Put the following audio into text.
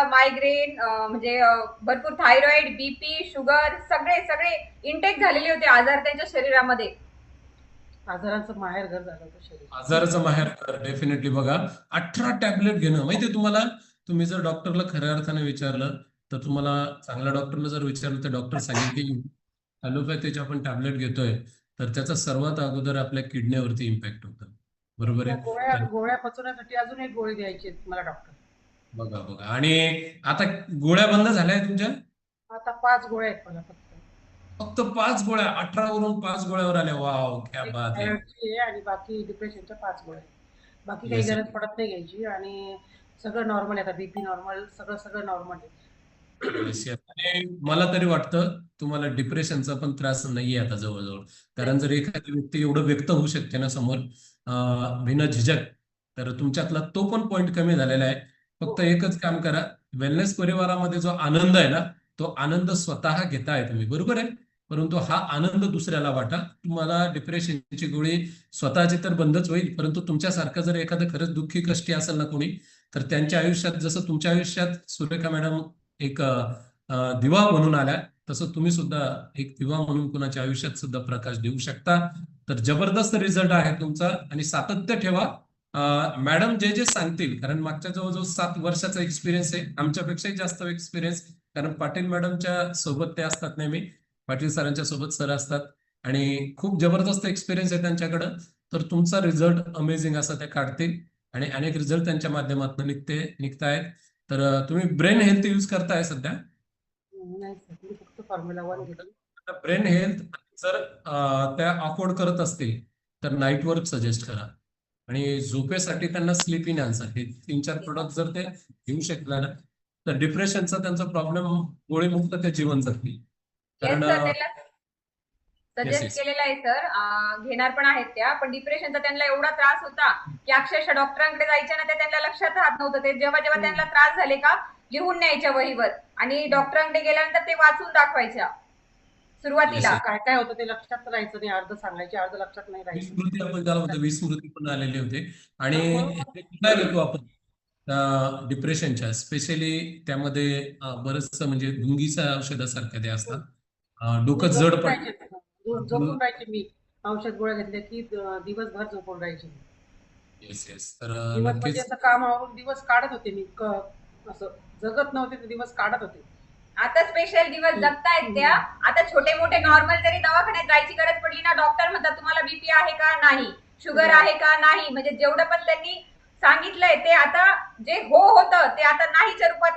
Migraine म्हणजे भरपूर thyroid, BP, sugar सगळे सगळे इंटेक झालेले होते आजार त्यांच्या शरीरामध्ये. आजाराचं माहेर घर झालं होतं शरीर. आजाराचं माहेर डेफिनेटली बघा. 18 टॅबलेट घेणं माहितीये तुम्हाला. तुम्ही जर डॉक्टरला खऱ्या अर्थाने विचारलं तर तुम्हाला, चांगल्या डॉक्टरला जर विचारलं तर डॉक्टर सांगेल की ॲलोपॅथीचे आपण टॅबलेट घेतोय तर त्याचा सर्वात अगोदर आपल्या किडनीवरती इम्पॅक्ट होतं. बरोबर त्या आहे. गोळ्या तर गोळ्या पचवण्यासाठी अजून एक गोळी द्यायची मला डॉक्टर. बघा बघा, आणि आता गोळ्या बंद झाल्या तुमच्या? आता 5 गोळ्या आहेत मला फक्त. फक्त 5 गोळ्या? 18 वरून 5 गोळ्यावर आल्या. वाव, क्या एक बात आहे. थायरॉइडची आहे आणि बाकी डिप्रेशनच्या 5 गोळ्या आहेत. बाकी काही येस. गरज पडत नाही घ्यायची आणि सगळं नॉर्मल आहे. आता बीपी नॉर्मल, सगळं सगळं नॉर्मल आहे. Yes yes. आणि मला तरी वाटतं तुम्हाला डिप्रेशनचा पण त्रास नाहीये आता जवळजवळ. कारण जर एखादी व्यक्ती एवढं व्यक्त होऊ शकते ना समोर बिना झिझक, तर तुमच्यातला तो पण पॉइंट कमी झालेला आहे. हो. फक्त एकच काम करा, वेलनेस परिवारामध्ये जो आनंद आहे ना, तो आनंद स्वतः घेताय तुम्ही, बरोबर आहे. परंतु हा आनंद दुसऱ्याला वाटा. तुम्हाला डिप्रेशनची गोळी स्वतःची तर बंदच होईल, परंतु तुमच्यासारखं जर एखादं खरंच दुःखी कष्टी असेल ना कोणी, तर त्यांच्या आयुष्यात जसं तुमच्या आयुष्यात सुरेखा मॅडम एक दिवा म्हणून आल्या, तसं तुम्ही सुद्धा एक दिवा म्हणून कुणाच्या आयुष्यात सुद्धा प्रकाश देऊ शकता. तर जबरदस्त रिझल्ट आहे तुमचा आणि सातत्य ठेवा. मॅडम जे जे सांगतील, कारण मागच्या जवळजवळ 7 वर्षाचा एक्सपिरियन्स आहे, आमच्यापेक्षाही जास्त एक्सपिरियन्स, कारण पाटील मॅडमच्या सोबत ते असतात नेहमी, पाटील सरांच्या सोबत सर असतात आणि खूप जबरदस्त एक्सपिरियन्स आहे त्यांच्याकडं. तर तुमचा रिझल्ट अमेझिंग असा त्या काढतील आणि अनेक रिझल्ट त्यांच्या माध्यमातून निघतायत. तर तुम्ही ब्रेन हेल्थ यूज करताय सध्या? नाही सर, मी फक्त फॉर्म्युला 1 घेतली. ब्रेन हेल्थ जर त्या अफोर्ड करत असतील तर नाईट वर्क सजेस्ट करा. आणि झोपेसाठी त्यांना स्लीप इन आन्सर, हे 3-4 प्रोडक्ट जर ते घेऊ शकला ना, तर डिप्रेशनचा त्यांचा प्रॉब्लेम गोळीमुक्त ते जीवन जगतील. येस कारण सर, त्यांना येस सजेस्ट येस. केलेला आहे सर. घेणार पण आहेत त्या. पण डिप्रेशनचा त्यांना एवढा त्रास होता की अक्षरशः डॉक्टरांकडे जायच्या ना, ते त्यांना लक्षात राहत नव्हतं. ते जेव्हा जेव्हा त्यांना त्रास झाले का लिहून न्यायच्या वहीवर आणि डॉक्टरांकडे गेल्यानंतर ते वाचून दाखवायच्या येस सुरुवातीला. येस. काय काय होतं ते लक्षात राहायचं नाही, अर्ध सांगायचे, अर्ध लक्षात नाही राहायचं. विस्मृती, आपण त्याला म्हणतो विस्मृती पण आलेली होते. आणि म्हणून हे काय घेतो आपण डिप्रेशनच्या, स्पेशली त्यामध्ये बरंचसं म्हणजे गुंगीच्या औषधासारखं ते असतात. मी डोकं जड झोपून पडतं. राहायचे. झोपून राहायचे मी. औषध गोळ्या घेतल्या की दिवसभर झोपून राहायचे. Yes yes. तर दिवस म्हणजे नक्कीच. असं काम आवरून दिवस काढत होते मी. असं जगत नव्हते, तर दिवस काढत होते. आता स्पेशल दिवस जगतायत त्या. आता छोटे मोठे नॉर्मल जरी दवाखान्यात जायची गरज पडली ना, डॉक्टर म्हणतात तुम्हाला बीपी आहे का, नाही शुगर आहे का, नाही. म्हणजे जेवढं पण त्यांनी सांगितलंय ते आता जे हो होतं ते आता नाहीच्या रूपात